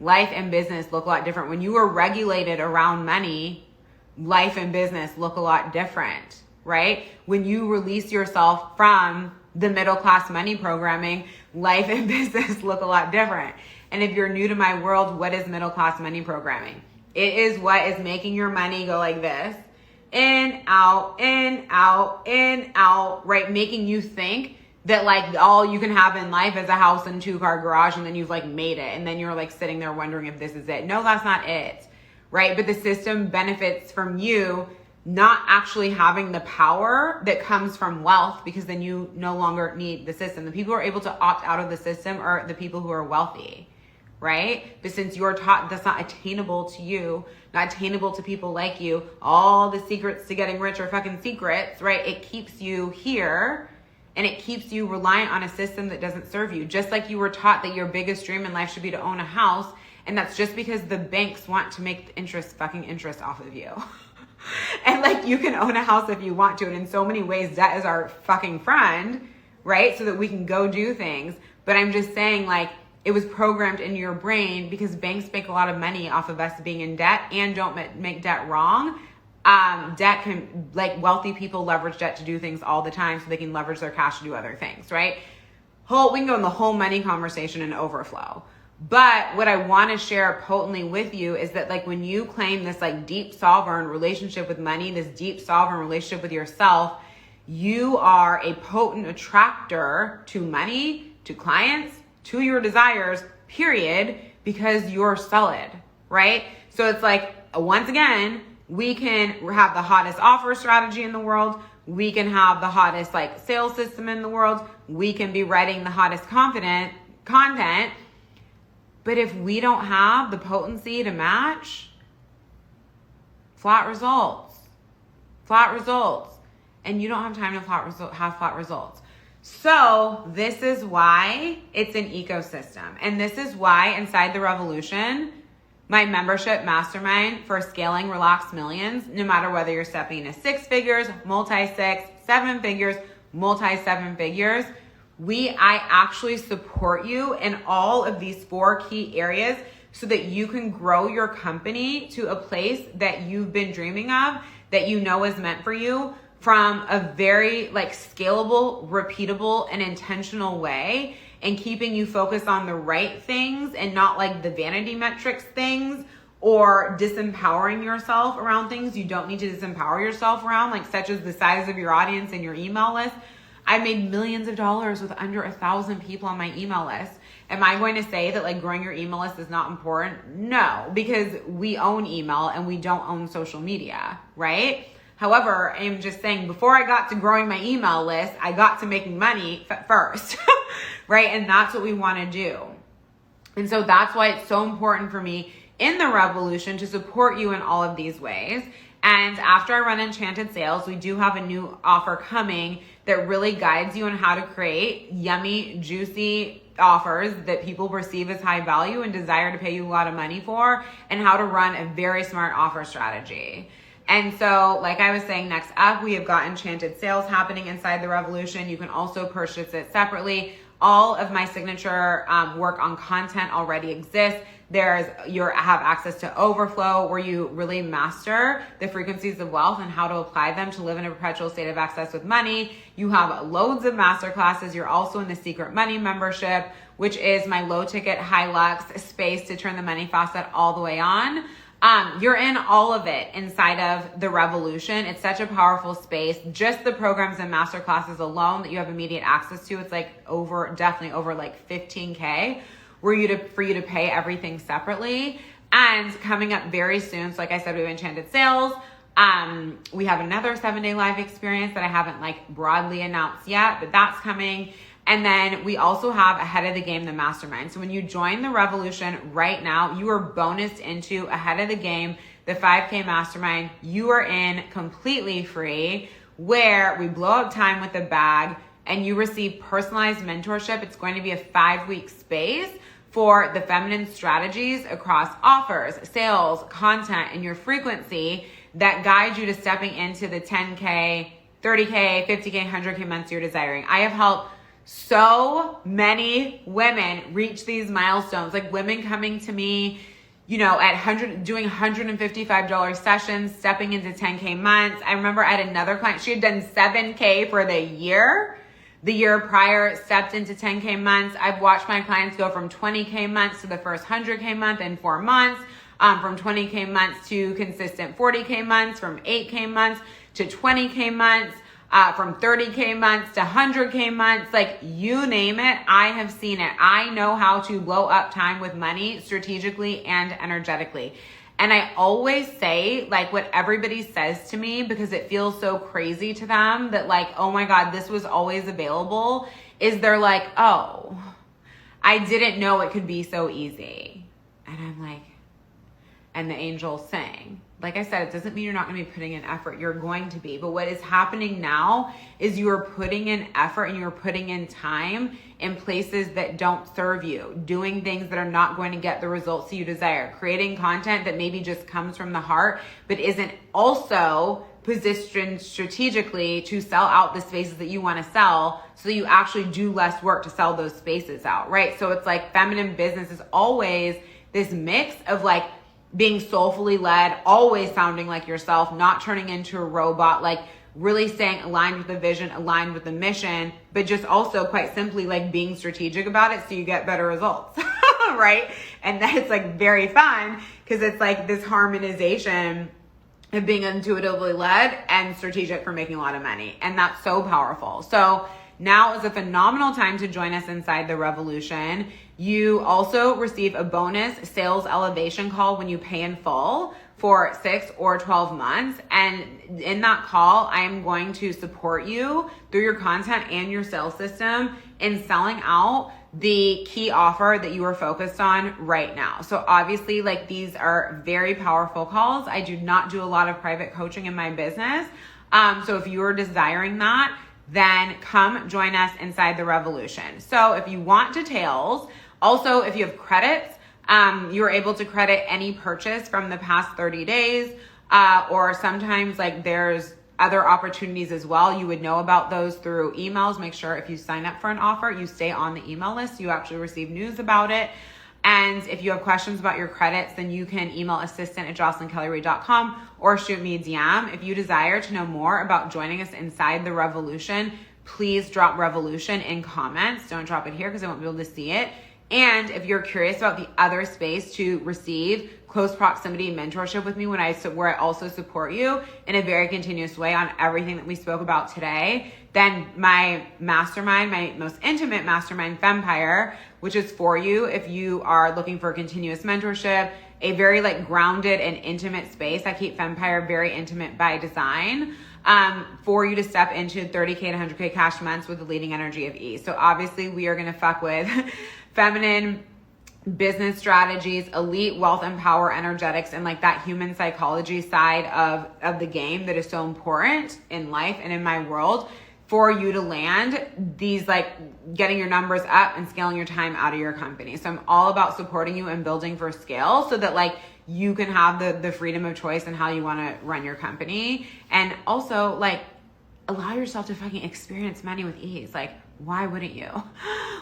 Life and business look a lot different. When you are regulated around money, life and business look a lot different, right? When you release yourself from the middle class money programming, life and business look a lot different. And if you're new to my world, what is middle class money programming? It is what is making your money go like this. In, out, in, out, in, out, right? Making you think that like all you can have in life is a house and 2-car garage and then you've like made it. And then you're like sitting there wondering if this is it. No, that's not it, right? But the system benefits from you not actually having the power that comes from wealth, because then you no longer need the system. The people who are able to opt out of the system are the people who are wealthy, right? But since you're taught that's not attainable to you, not attainable to people like you, all the secrets to getting rich are fucking secrets, right? It keeps you here and it keeps you reliant on a system that doesn't serve you. Just like you were taught that your biggest dream in life should be to own a house, and that's just because the banks want to make fucking interest off of you. And like you can own a house if you want to, and in so many ways debt is our fucking friend, right? So that we can go do things. But I'm just saying, like, it was programmed into your brain because banks make a lot of money off of us being in debt, and don't make debt wrong. Debt can, like, wealthy people leverage debt to do things all the time so they can leverage their cash to do other things, right? We can go in the whole money conversation and overflow. But what I want to share potently with you is that, like, when you claim this like deep sovereign relationship with money, this deep sovereign relationship with yourself, you are a potent attractor to money, to clients, to your desires, period, because you're solid, right? So it's like, once again, we can have the hottest offer strategy in the world. We can have the hottest like sales system in the world. We can be writing the hottest content. But if we don't have the potency to match, flat results. And you don't have time to have flat results. So this is why it's an ecosystem. And this is why inside the Revolution, my membership mastermind for scaling relaxed millions, no matter whether you're stepping into 6 figures, multi-6, 7 figures, multi-7 figures, I actually support you in all of these 4 key areas so that you can grow your company to a place that you've been dreaming of, that you know is meant for you, from a very like scalable, repeatable, and intentional way, and keeping you focused on the right things and not like the vanity metrics things, or disempowering yourself around things you don't need to disempower yourself around, like such as the size of your audience and your email list. I made millions of dollars with under 1,000 people on my email list. Am I going to say that like growing your email list is not important? No, because we own email and we don't own social media, right? However, I'm just saying, before I got to growing my email list, I got to making money first, right? And that's what we want to do. And so that's why it's so important for me in the Revolution to support you in all of these ways. And after I run Enchanted Sales, we do have a new offer coming that really guides you on how to create yummy, juicy offers that people perceive as high value and desire to pay you a lot of money for, and how to run a very smart offer strategy. And so, like I was saying, next up, we have got Enchanted Sales happening inside the Revolution. You can also purchase it separately. All of my signature work on content already exists. Have access to Overflow, where you really master the frequencies of wealth and how to apply them to live in a perpetual state of access with money. You have loads of masterclasses. You're also in the Secret Money membership, which is my low ticket, high lux space to turn the money faucet all the way on. You're in all of it inside of the Revolution. It's such a powerful space. Just the programs and masterclasses alone that you have immediate access to, it's like definitely over like 15K for you to pay everything separately. And coming up very soon, so like I said, we have Enchanted Sales. We have another 7-day live experience that I haven't like broadly announced yet, but that's coming. And then we also have Ahead of the Game, the mastermind. So when you join the Revolution right now, you are bonused into Ahead of the Game, the 5K mastermind. You are in completely free, where we blow up time with a bag and you receive personalized mentorship. It's going to be a 5-week space for the feminine strategies across offers, sales, content, and your frequency that guide you to stepping into the 10K, 30K, 50K, 100K months you're desiring. I have helped so many women reach these milestones, like women coming to me, you know, doing $155 sessions, stepping into 10K months. I remember I had another client, she had done 7K for the year prior, stepped into 10K months. I've watched my clients go from 20K months to the first 100K month in 4 months, from 20K months to consistent 40K months, from 8K months to 20K months, from 30K months to 100K months, like you name it, I have seen it. I know how to blow up time with money strategically and energetically. And I always say, like, what everybody says to me, because it feels so crazy to them that like, oh my God, this was always available, is they're like, oh, I didn't know it could be so easy. And I'm like, and the angels sing. Like I said, it doesn't mean you're not going to be putting in effort. You're going to be. But what is happening now is you are putting in effort and you're putting in time in places that don't serve you, doing things that are not going to get the results you desire, creating content that maybe just comes from the heart, but isn't also positioned strategically to sell out the spaces that you want to sell, so that you actually do less work to sell those spaces out, right? So it's like feminine business is always this mix of like being soulfully led, always sounding like yourself, not turning into a robot, like really staying aligned with the vision, aligned with the mission, but just also quite simply like being strategic about it so you get better results, right? And that's like very fun because it's like this harmonization of being intuitively led and strategic for making a lot of money. And that's so powerful. So now is a phenomenal time to join us inside the Revolution. You also receive a bonus sales elevation call when you pay in full for 6 or 12 months. And in that call, I am going to support you through your content and your sales system in selling out the key offer that you are focused on right now. So obviously, like, these are very powerful calls. I do not do a lot of private coaching in my business. So if you are desiring that, then come join us inside the Revolution. So if you want details, also if you have credits, you're able to credit any purchase from the past 30 days, or sometimes like there's other opportunities as well. You would know about those through emails. Make sure if you sign up for an offer, you stay on the email list. You actually receive news about it. And if you have questions about your credits, then you can email assistant@jocelynkellyreid.com or shoot me a DM. If you desire to know more about joining us inside the Revolution, please drop Revolution in comments. Don't drop it here because I won't be able to see it. And if you're curious about the other space to receive close proximity mentorship with me where I also support you in a very continuous way on everything that we spoke about today, then my mastermind, my most intimate mastermind, Femmepire, which is for you if you are looking for continuous mentorship, a very like grounded and intimate space. I keep Femmepire very intimate by design, for you to step into 30K to 100K cash months with the leading energy of ease. So obviously we are going to fuck with feminine business strategies, elite wealth and power energetics, and like that human psychology side of the game that is so important in life and in my world for you to land these, like getting your numbers up and scaling your time out of your company. So I'm all about supporting you and building for scale so that like you can have the freedom of choice in how you want to run your company. And also like allow yourself to fucking experience money with ease. Like, why wouldn't you?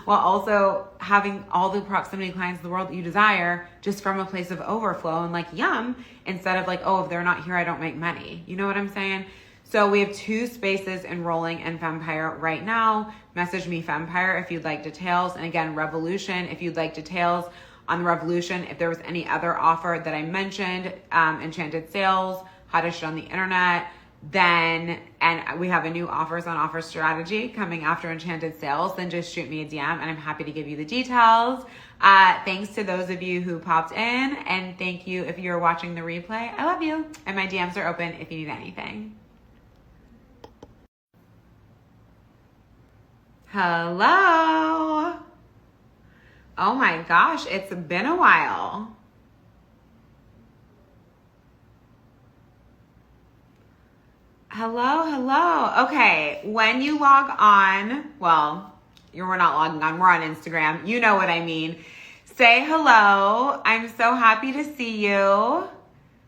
While also having all the proximity clients in the world that you desire just from a place of overflow and like yum, instead of like, oh, if they're not here, I don't make money. You know what I'm saying? So we have 2 spaces enrolling in Femmepire right now. Message me Femmepire if you'd like details. And again, Revolution if you'd like details on the revolution. If there was any other offer that I mentioned, enchanted sales, hottest on the internet, then, and we have a new offers on offer strategy coming after enchanted sales, then just shoot me a DM and I'm happy to give you the details. Thanks to those of you who popped in, and thank you if you're watching the replay. I love you, and my DMs are open if you need anything. Hello. Oh my gosh, it's been a while. Hello. Okay, when you log on, well, we're not logging on, we're on Instagram. You know what I mean. Say hello. I'm so happy to see you.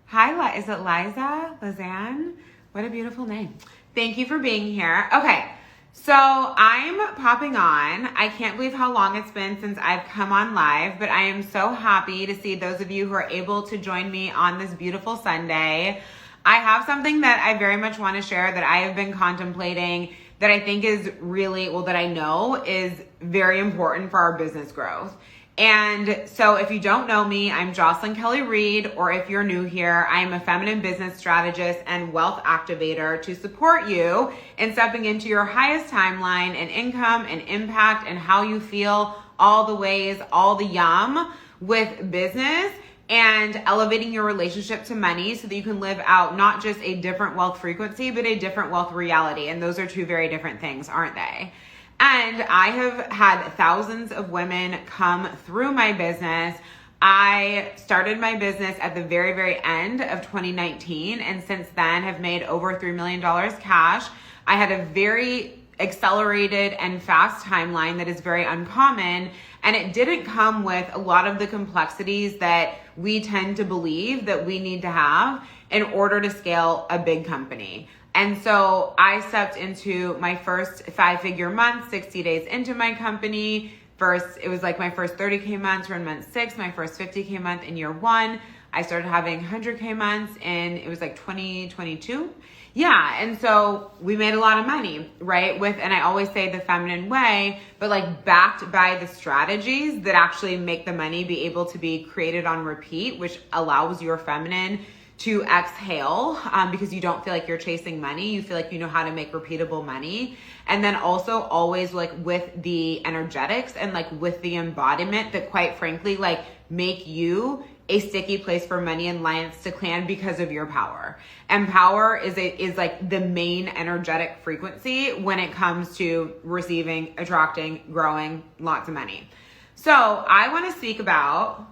Hi, is it Liza? Lizanne? What a beautiful name. Thank you for being here. Okay, so I'm popping on. I can't believe how long it's been since I've come on live, but I am so happy to see those of you who are able to join me on this beautiful Sunday. I have something that I very much want to share that I have been contemplating that I think is really, well, that I know is very important for our business growth. And so if you don't know me, I'm Jocelyn Kelly Reed, or if you're new here, I'm a feminine business strategist and wealth activator to support you in stepping into your highest timeline and income and impact and how you feel, all the ways, all the yum with business, and elevating your relationship to money so that you can live out not just a different wealth frequency, but a different wealth reality. And those are two very different things, aren't they? And I have had thousands of women come through my business. I started my business at the very, very end of 2019. And since then have made over $3 million cash. I had a very accelerated and fast timeline that is very uncommon. And it didn't come with a lot of the complexities that we tend to believe that we need to have in order to scale a big company. And so I stepped into my first 5-figure month, 60 days into my company. First, it was like my first 30K months were in month 6, my first 50K month in year 1. I started having 100K months in, it was like 2022. Yeah, and so we made a lot of money, right? And I always say the feminine way, but like backed by the strategies that actually make the money be able to be created on repeat, which allows your feminine to exhale because you don't feel like you're chasing money. You feel like you know how to make repeatable money. And then also always like with the energetics and like with the embodiment that quite frankly like make you a sticky place for money and alliance to clan because of your power. And power is like the main energetic frequency when it comes to receiving, attracting, growing lots of money. So I want to speak about,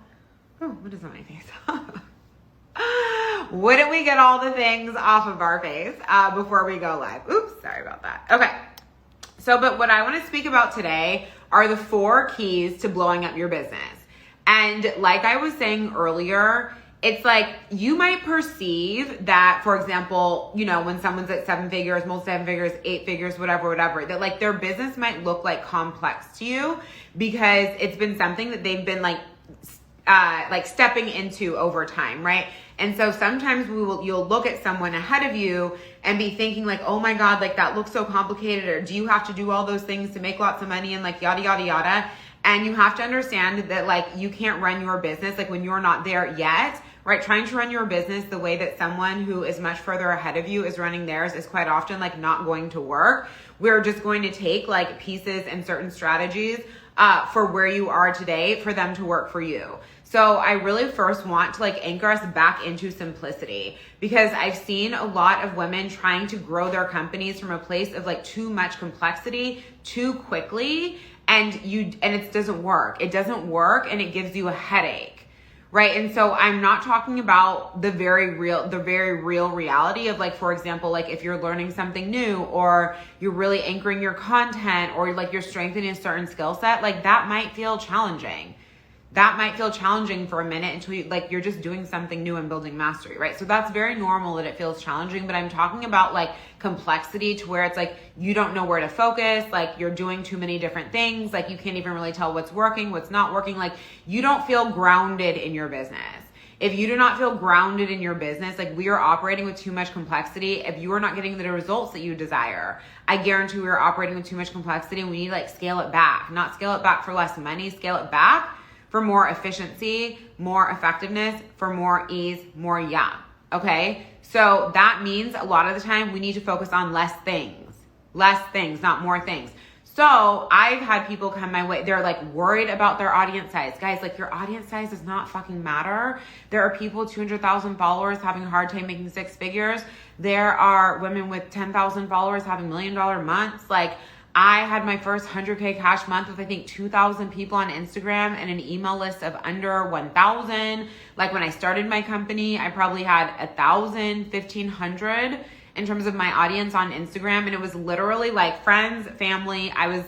what is on my face? Wouldn't we get all the things off of our face before we go live? Oops, sorry about that. Okay. So, but what I want to speak about today are the 4 keys to blowing up your business. And like I was saying earlier, it's like you might perceive that, for example, you know, when someone's at 7 figures, multi 7 figures, 8 figures, whatever, that like their business might look like complex to you because it's been something that they've been like stepping into over time, right? And so sometimes you'll look at someone ahead of you and be thinking like, oh my God, like that looks so complicated, or do you have to do all those things to make lots of money and like yada, yada, yada. And you have to understand that like you can't run your business like when you're not there yet, right? Trying to run your business the way that someone who is much further ahead of you is running theirs is quite often like not going to work. We're just going to take like pieces and certain strategies for where you are today for them to work for you. So I really first want to like anchor us back into simplicity because I've seen a lot of women trying to grow their companies from a place of like too much complexity too quickly, and it doesn't work. It doesn't work and it gives you a headache, right? And so I'm not talking about the very real reality of like, for example, like if you're learning something new or you're really anchoring your content or like you're strengthening a certain skill set, like that might feel challenging. That might feel challenging for a minute until you're just doing something new and building mastery, right? So that's very normal that it feels challenging, but I'm talking about like complexity to where it's like you don't know where to focus, like you're doing too many different things, like you can't even really tell what's working, what's not working, like you don't feel grounded in your business. If you do not feel grounded in your business, like we are operating with too much complexity, if you are not getting the results that you desire, I guarantee we are operating with too much complexity and we need to like scale it back, not scale it back for less money, scale it back for more efficiency, more effectiveness, for more ease, more yeah. Okay? So that means a lot of the time we need to focus on less things, not more things. So I've had people come my way. They're like worried about their audience size. Guys, like your audience size does not fucking matter. There are people, 200,000 followers having a hard time making 6 figures. There are women with 10,000 followers having $1 million months. Like I had my first 100K cash month with I think 2,000 people on Instagram and an email list of under 1,000. Like when I started my company, I probably had 1,000, 1,500 in terms of my audience on Instagram. And it was literally like friends, family. I was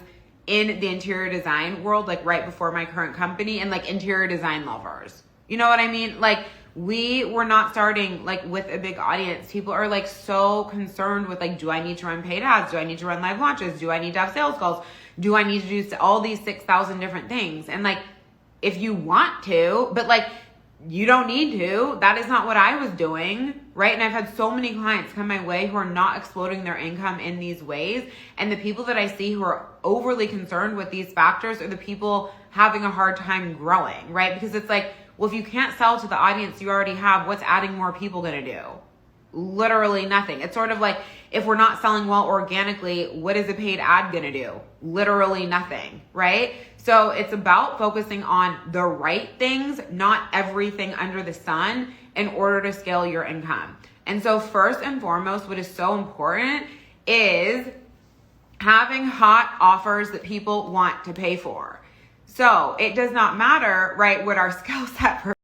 in the interior design world, like right before my current company, and like interior design lovers. You know what I mean? Like we were not starting like with a big audience. People are like so concerned with like, do I need to run paid ads? Do I need to run live launches? Do I need to have sales calls? Do I need to do all these 6,000 different things? And like, if you want to, but like, you don't need to. That is not what I was doing, right? And I've had so many clients come my way who are not exploding their income in these ways. And the people that I see who are overly concerned with these factors are the people having a hard time growing, right? Because it's like, well, if you can't sell to the audience you already have, what's adding more people gonna do? Literally nothing. It's sort of like, if we're not selling well organically, what is a paid ad gonna do? Literally nothing, right? So it's about focusing on the right things, not everything under the sun, in order to scale your income. And so first and foremost, what is so important is having hot offers that people want to pay for. So it does not matter, right, what our skill set for